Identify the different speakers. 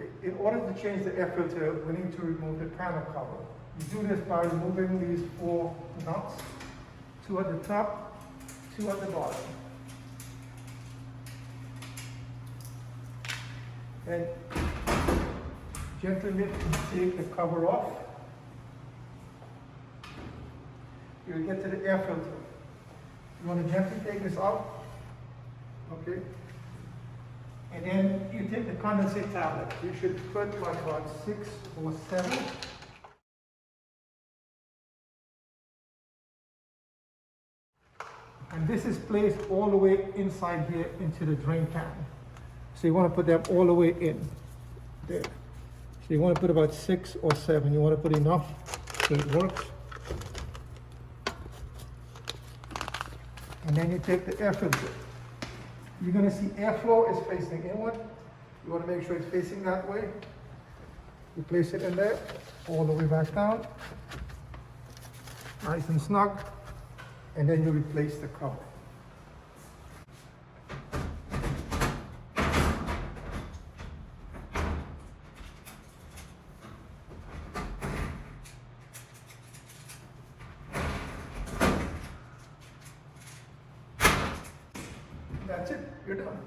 Speaker 1: Okay, in order to change the air filter, we need to remove the panel cover. You do this by removing these 4 nuts, 2 at the top, 2 at the bottom. And gently take the cover off. You'll get to the air filter. You want to gently take this out, okay? And then you take the condensate tablet. You should put like about 6 or 7. And this is placed all the way inside here into the drain pan. So you want to put them all the way in there. So you want to put about 6 or 7. You want to put enough so it works. And then you take the air filter. You're going to see airflow is facing inward. You want to make sure it's facing that way. You place it in there, all the way back down. Nice and snug. And then you replace the cover. That's it, you're done.